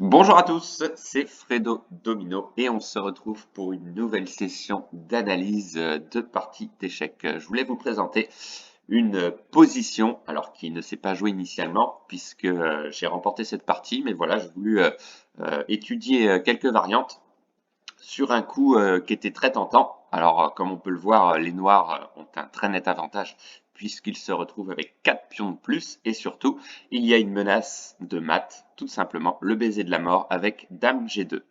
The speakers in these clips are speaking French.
Bonjour à tous, c'est Fredo Domino et on se retrouve pour une nouvelle session d'analyse de partie d'échecs. Je voulais vous présenter une position, alors qui ne s'est pas jouée initialement puisque j'ai remporté cette partie, mais voilà, j'ai voulu étudier quelques variantes sur un coup qui était très tentant. Alors, comme on peut le voir, les noirs ont un très net avantage puisqu'ils se retrouvent avec 4 pions de plus et surtout, il y a une menace de mat, tout simplement le baiser de la mort avec Dame G2.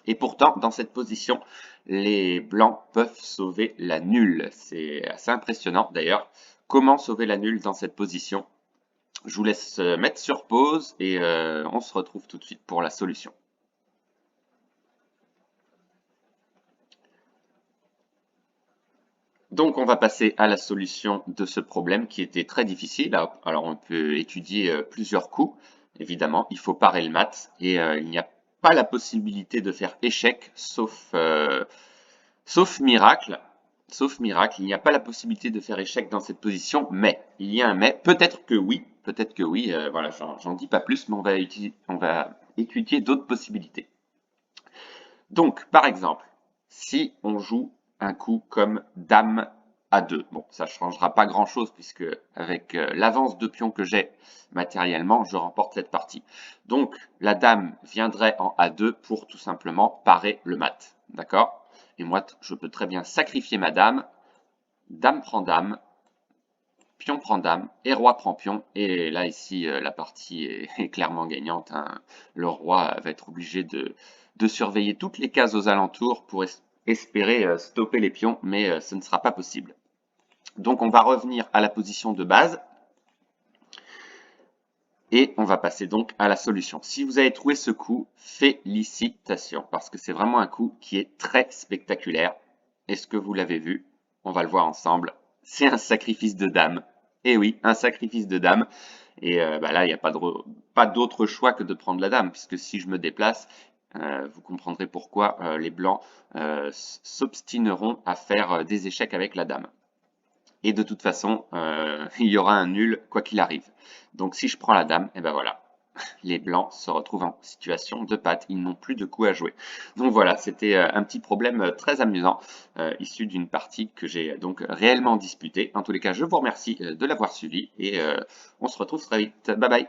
Et pourtant, dans cette position, les blancs peuvent sauver la nulle. C'est assez impressionnant d'ailleurs. Comment sauver la nulle dans cette position? Je vous laisse mettre sur pause et on se retrouve tout de suite pour la solution. Donc, on va passer à la solution de ce problème qui était très difficile. Alors, on peut étudier plusieurs coups. Évidemment, il faut parer le mat et il n'y a pas la possibilité de faire échec, sauf miracle. Sauf miracle, il n'y a pas la possibilité de faire échec dans cette position, mais il y a un mais. Peut-être que oui. Voilà, j'en dis pas plus, mais on va étudier d'autres possibilités. Donc, par exemple, si on joue un coup comme Dame A2, bon, ça ne changera pas grand-chose puisque avec l'avance de pion que j'ai matériellement, je remporte cette partie. Donc, la Dame viendrait en A2 pour tout simplement parer le mat. D'accord? Et moi, je peux très bien sacrifier ma Dame. Dame prend Dame, pion prend Dame et Roi prend pion. Et là, ici, la partie est clairement gagnante, hein. Le Roi va être obligé de surveiller toutes les cases aux alentours pour espérer stopper les pions, mais ce ne sera pas possible. Donc, on va revenir à la position de base et on va passer donc à la solution. Si vous avez trouvé ce coup, félicitations, parce que c'est vraiment un coup qui est très spectaculaire. Est-ce que vous l'avez vu? On va le voir ensemble. C'est un sacrifice de dame. Eh oui, un sacrifice de dame. Et bah là, il n'y a pas d'autre choix que de prendre la dame, puisque si je me déplace, vous comprendrez pourquoi les blancs s'obstineront à faire des échecs avec la dame. Et de toute façon, il y aura un nul quoi qu'il arrive. Donc si je prends la dame, et ben voilà, les blancs se retrouvent en situation de patte, ils n'ont plus de coups à jouer. Donc voilà, c'était un petit problème très amusant, issu d'une partie que j'ai donc réellement disputée. En tous les cas, je vous remercie de l'avoir suivi et on se retrouve très vite. Bye bye.